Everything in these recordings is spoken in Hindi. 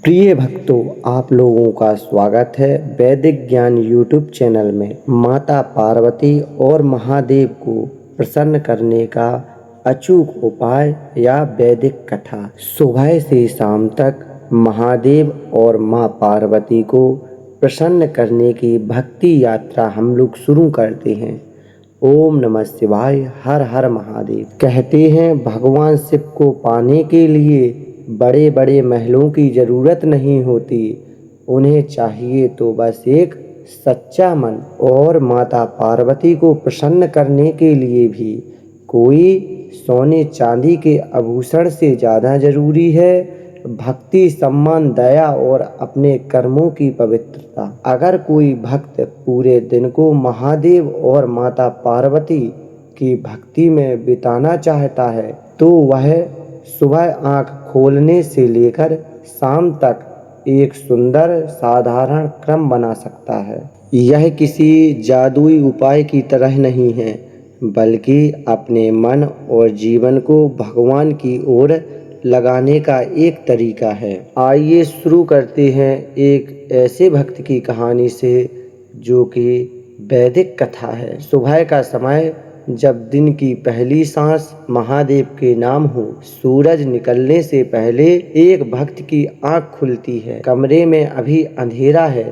प्रिय भक्तों, आप लोगों का स्वागत है वैदिक ज्ञान यूट्यूब चैनल में। माता पार्वती और महादेव को प्रसन्न करने का अचूक उपाय या वैदिक कथा। सुबह से शाम तक महादेव और माँ पार्वती को प्रसन्न करने की भक्ति यात्रा हम लोग शुरू करते हैं। ओम नमः शिवाय, हर हर महादेव। कहते हैं भगवान शिव को पाने के लिए बड़े बड़े महलों की ज़रूरत नहीं होती, उन्हें चाहिए तो बस एक सच्चा मन। और माता पार्वती को प्रसन्न करने के लिए भी कोई सोने चांदी के आभूषण से ज़्यादा ज़रूरी है भक्ति, सम्मान, दया और अपने कर्मों की पवित्रता। अगर कोई भक्त पूरे दिन को महादेव और माता पार्वती की भक्ति में बिताना चाहता है तो वह सुबह आँख खोलने से लेकर शाम तक एक सुंदर साधारण क्रम बना सकता है। यह किसी जादुई उपाय की तरह नहीं है, बल्कि अपने मन और जीवन को भगवान की ओर लगाने का एक तरीका है। आइए शुरू करते हैं एक ऐसे भक्त की कहानी से जो कि वैदिक कथा है। सुबह का समय, जब दिन की पहली सांस महादेव के नाम हो, सूरज निकलने से पहले एक भक्त की आंख खुलती है। कमरे में अभी अंधेरा है,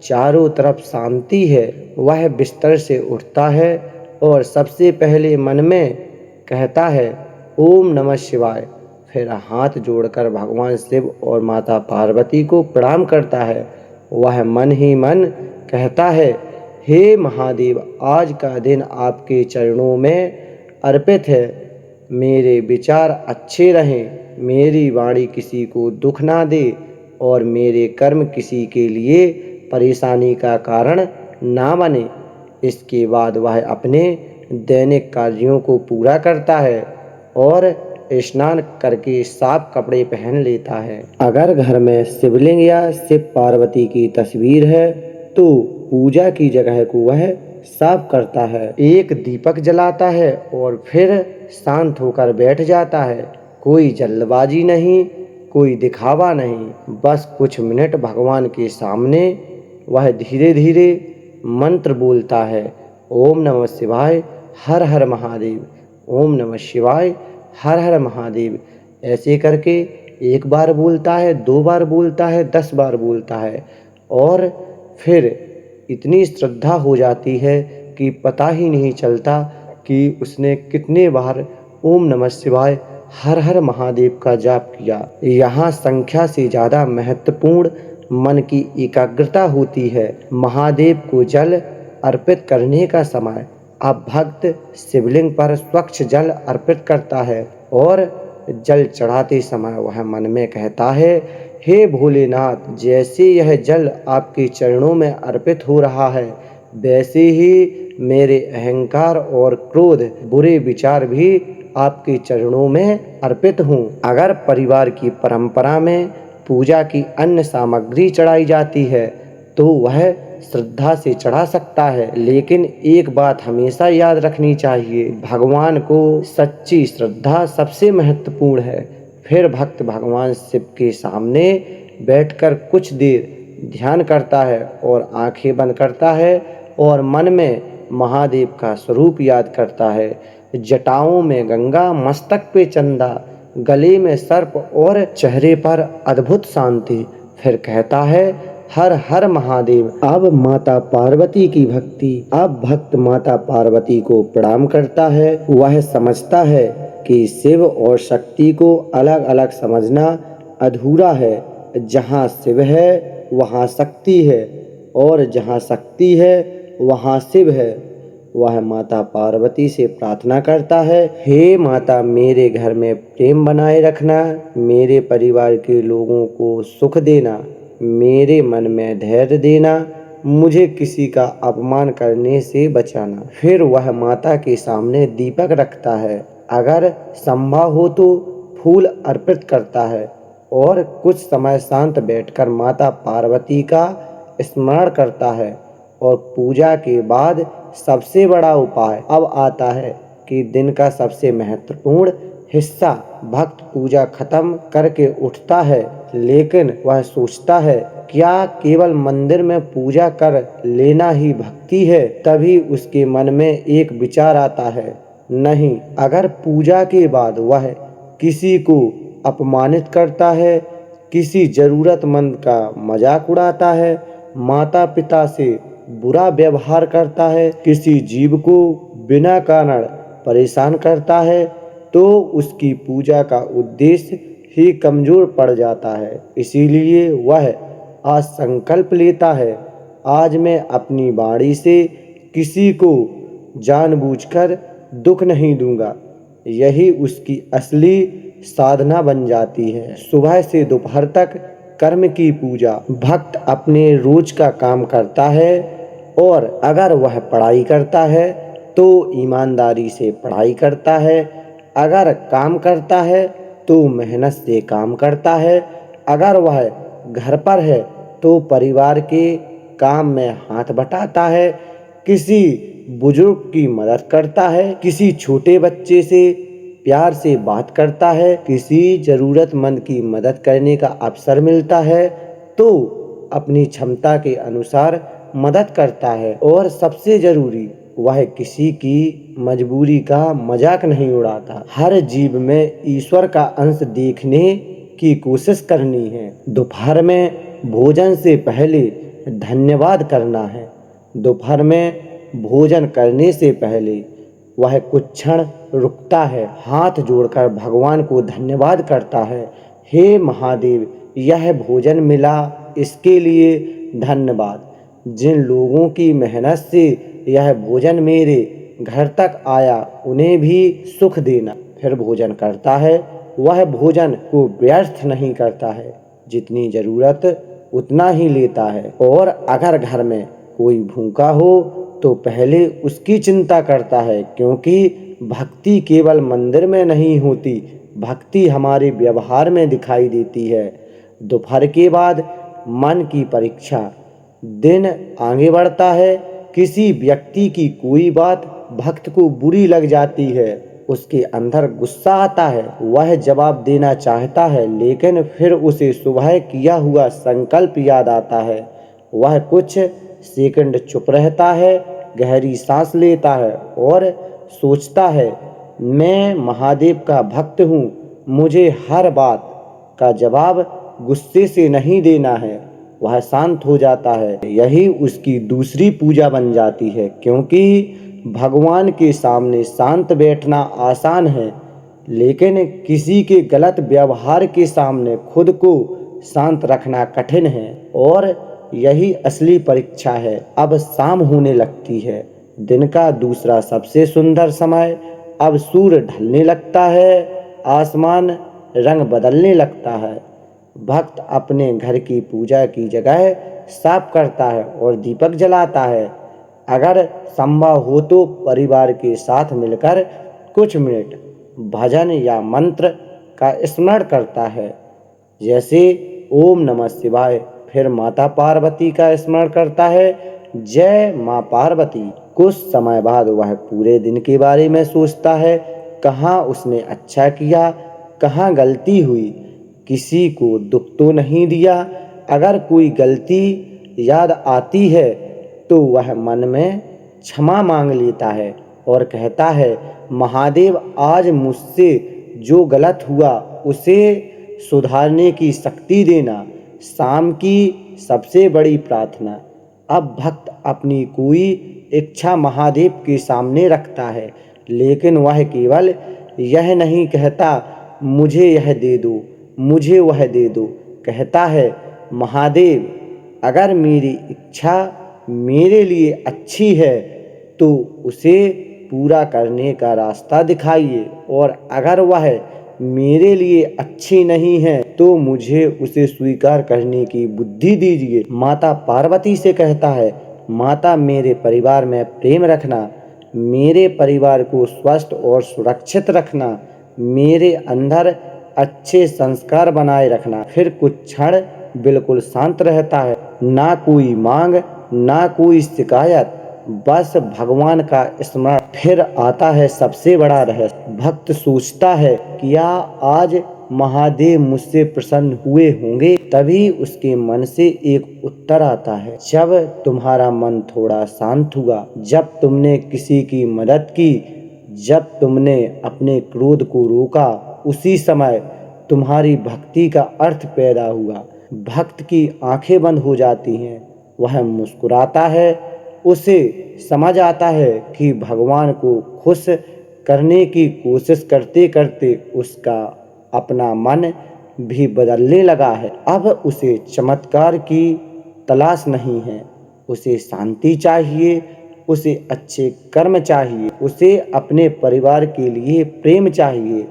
चारों तरफ शांति है। वह बिस्तर से उठता है और सबसे पहले मन में कहता है ओम नमः शिवाय। फिर हाथ जोड़कर भगवान शिव और माता पार्वती को प्रणाम करता है। वह मन ही मन कहता है, हे महादेव, आज का दिन आपके चरणों में अर्पित है। मेरे विचार अच्छे रहें, मेरी वाणी किसी को दुख ना दे और मेरे कर्म किसी के लिए परेशानी का कारण ना बने। इसके बाद वह अपने दैनिक कार्यों को पूरा करता है और स्नान करके साफ कपड़े पहन लेता है। अगर घर में शिवलिंग या शिव पार्वती की तस्वीर है तो पूजा की जगह को वह साफ करता है, एक दीपक जलाता है और फिर शांत होकर बैठ जाता है। कोई जल्दबाजी नहीं, कोई दिखावा नहीं, बस कुछ मिनट भगवान के सामने वह धीरे धीरे मंत्र बोलता है, ओम नमः शिवाय, हर हर महादेव। ओम नमः शिवाय, हर हर महादेव। ऐसे करके एक बार बोलता है, 2 बार बोलता है, 10 बार बोलता है और फिर इतनी श्रद्धा हो जाती है कि पता ही नहीं चलता कि उसने कितने बार ओम नमः शिवाय, हर हर महादेव का जाप किया। यहाँ संख्या से ज़्यादा महत्वपूर्ण मन की एकाग्रता होती है। महादेव को जल अर्पित करने का समय, अब भक्त शिवलिंग पर स्वच्छ जल अर्पित करता है और जल चढ़ाते समय वह मन में कहता है, हे भोलेनाथ, जैसे यह जल आपके चरणों में अर्पित हो रहा है, वैसे ही मेरे अहंकार और क्रोध, बुरे विचार भी आपके चरणों में अर्पित हों। अगर परिवार की परंपरा में पूजा की अन्य सामग्री चढ़ाई जाती है तो वह श्रद्धा से चढ़ा सकता है, लेकिन एक बात हमेशा याद रखनी चाहिए, भगवान को सच्ची श्रद्धा सबसे महत्वपूर्ण है। फिर भक्त भगवान शिव के सामने बैठकर कुछ देर ध्यान करता है और आंखें बंद करता है और मन में महादेव का स्वरूप याद करता है। जटाओं में गंगा, मस्तक पे चंदा, गले में सर्प और चेहरे पर अद्भुत शांति। फिर कहता है, हर हर महादेव। अब माता पार्वती की भक्ति। अब भक्त माता पार्वती को प्रणाम करता है। वह समझता है कि शिव और शक्ति को अलग अलग समझना अधूरा है। जहाँ शिव है वहाँ शक्ति है और जहाँ शक्ति है वहाँ शिव है। वह माता पार्वती से प्रार्थना करता है, हे माता, मेरे घर में प्रेम बनाए रखना, मेरे परिवार के लोगों को सुख देना, मेरे मन में धैर्य देना, मुझे किसी का अपमान करने से बचाना। फिर वह माता के सामने दीपक रखता है, अगर संभव हो तो फूल अर्पित करता है और कुछ समय शांत बैठकर माता पार्वती का स्मरण करता है। और पूजा के बाद सबसे बड़ा उपाय अब आता है कि दिन का सबसे महत्वपूर्ण हिस्सा। भक्त पूजा खत्म करके उठता है, लेकिन वह सोचता है क्या केवल मंदिर में पूजा कर लेना ही भक्ति है। तभी उसके मन में एक विचार आता है, नहीं, अगर पूजा के बाद वह किसी को अपमानित करता है, किसी जरूरतमंद का मजाक उड़ाता है, माता पिता से बुरा व्यवहार करता है, किसी जीव को बिना कारण परेशान करता है, तो उसकी पूजा का उद्देश्य ही कमजोर पड़ जाता है। इसीलिए वह आज संकल्प लेता है, आज मैं अपनी वाणी से किसी को जानबूझकर दुख नहीं दूंगा। यही उसकी असली साधना बन जाती है। सुबह से दोपहर तक कर्म की पूजा। भक्त अपने रोज का काम करता है और अगर वह पढ़ाई करता है तो ईमानदारी से पढ़ाई करता है, अगर काम करता है तो मेहनत से काम करता है, अगर वह घर पर है तो परिवार के काम में हाथ बटाता है, किसी बुजुर्ग की मदद करता है, किसी छोटे बच्चे से प्यार से बात करता है, किसी जरूरतमंद की मदद करने का अवसर मिलता है तो अपनी क्षमता के अनुसार मदद करता है, और सबसे जरूरी वह किसी की मजबूरी का मजाक नहीं उड़ाता। हर जीव में ईश्वर का अंश देखने की कोशिश करनी है। दोपहर में भोजन से पहले धन्यवाद करना है। दोपहर में भोजन करने से पहले वह कुछ क्षण रुकता है, हाथ जोड़कर भगवान को धन्यवाद करता है, हे महादेव, यह भोजन मिला इसके लिए धन्यवाद। जिन लोगों की मेहनत से यह भोजन मेरे घर तक आया उन्हें भी सुख देना। फिर भोजन करता है, वह भोजन को व्यर्थ नहीं करता है, जितनी जरूरत उतना ही लेता है। और अगर घर में कोई भूखा हो तो पहले उसकी चिंता करता है, क्योंकि भक्ति केवल मंदिर में नहीं होती, भक्ति हमारे व्यवहार में दिखाई देती है। दोपहर के बाद मन की परीक्षा। दिन आगे बढ़ता है, किसी व्यक्ति की कोई बात भक्त को बुरी लग जाती है, उसके अंदर गुस्सा आता है, वह जवाब देना चाहता है, लेकिन फिर उसे सुबह किया हुआ संकल्प याद आता है। वह कुछ सेकंड चुप रहता है, गहरी सांस लेता है और सोचता है, मैं महादेव का भक्त हूँ, मुझे हर बात का जवाब गुस्से से नहीं देना है। वह शांत हो जाता है। यही उसकी दूसरी पूजा बन जाती है, क्योंकि भगवान के सामने शांत बैठना आसान है, लेकिन किसी के गलत व्यवहार के सामने खुद को शांत रखना कठिन है। और यही असली परीक्षा है। अब शाम होने लगती है, दिन का दूसरा सबसे सुंदर समय। अब सूर्य ढलने लगता है, आसमान रंग बदलने लगता है। भक्त अपने घर की पूजा की जगह साफ करता है और दीपक जलाता है। अगर संभव हो तो परिवार के साथ मिलकर कुछ मिनट भजन या मंत्र का स्मरण करता है, जैसे ओम नमः शिवाय। फिर माता पार्वती का स्मरण करता है, जय माँ पार्वती। कुछ समय बाद वह पूरे दिन के बारे में सोचता है, कहाँ उसने अच्छा किया, कहाँ गलती हुई, किसी को दुख तो नहीं दिया। अगर कोई गलती याद आती है तो वह मन में क्षमा मांग लेता है और कहता है, महादेव, आज मुझसे जो गलत हुआ उसे सुधारने की शक्ति देना। शाम की सबसे बड़ी प्रार्थना। अब भक्त अपनी कोई इच्छा महादेव के सामने रखता है, लेकिन वह केवल यह नहीं कहता, मुझे यह दे दो, मुझे वह दे दो। कहता है, महादेव, अगर मेरी इच्छा मेरे लिए अच्छी है तो उसे पूरा करने का रास्ता दिखाइए, और अगर वह मेरे लिए अच्छी नहीं है तो मुझे उसे स्वीकार करने की बुद्धि दीजिए। माता पार्वती से कहता है, माता, मेरे परिवार में प्रेम रखना, मेरे परिवार को स्वस्थ और सुरक्षित रखना, मेरे अंदर अच्छे संस्कार बनाए रखना। फिर कुछ क्षण बिल्कुल शांत रहता है, ना कोई मांग, ना कोई शिकायत, बस भगवान का स्मरण। फिर आता है सबसे बड़ा रहस्य। भक्त सोचता है, क्या आज महादेव मुझसे प्रसन्न हुए होंगे। तभी उसके मन से एक उत्तर आता है, जब तुम्हारा मन थोड़ा शांत हुआ, जब तुमने किसी की मदद की, जब तुमने अपने क्रोध को रोका, उसी समय तुम्हारी भक्ति का अर्थ पैदा हुआ। भक्त की आंखें बंद हो जाती हैं, वह मुस्कुराता है, उसे समझ आता है कि भगवान को खुश करने की कोशिश करते करते उसका अपना मन भी बदलने लगा है। अब उसे चमत्कार की तलाश नहीं है, उसे शांति चाहिए, उसे अच्छे कर्म चाहिए, उसे अपने परिवार के लिए प्रेम चाहिए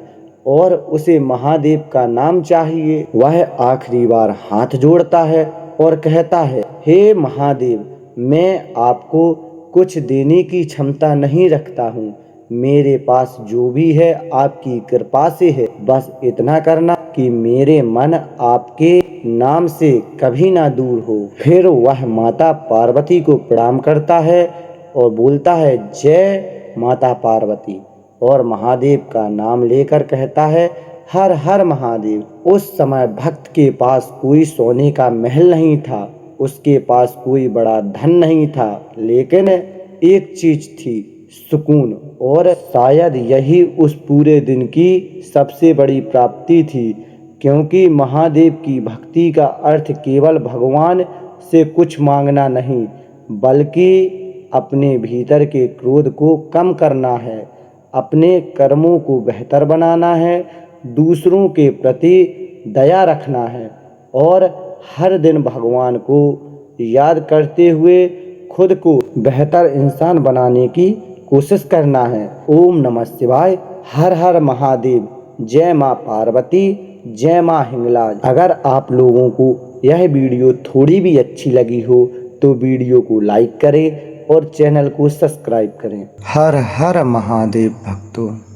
और उसे महादेव का नाम चाहिए। वह आखिरी बार हाथ जोड़ता है और कहता है, हे महादेव, मैं आपको कुछ देने की क्षमता नहीं रखता हूँ, मेरे पास जो भी है आपकी कृपा से है। बस इतना करना कि मेरे मन आपके नाम से कभी ना दूर हो। फिर वह माता पार्वती को प्रणाम करता है और बोलता है, जय माता पार्वती, और महादेव का नाम लेकर कहता है, हर हर महादेव। उस समय भक्त के पास कोई सोने का महल नहीं था, उसके पास कोई बड़ा धन नहीं था, लेकिन एक चीज थी, सुकून। और शायद यही उस पूरे दिन की सबसे बड़ी प्राप्ति थी, क्योंकि महादेव की भक्ति का अर्थ केवल भगवान से कुछ मांगना नहीं, बल्कि अपने भीतर के क्रोध को कम करना है, अपने कर्मों को बेहतर बनाना है, दूसरों के प्रति दया रखना है और हर दिन भगवान को याद करते हुए खुद को बेहतर इंसान बनाने की कोशिश करना है। ओम नमः शिवाय, हर हर महादेव, जय माँ पार्वती, जय माँ हिंगलाज। अगर आप लोगों को यह वीडियो थोड़ी भी अच्छी लगी हो तो वीडियो को लाइक करें और चैनल को सब्सक्राइब करें। हर हर महादेव भक्तों।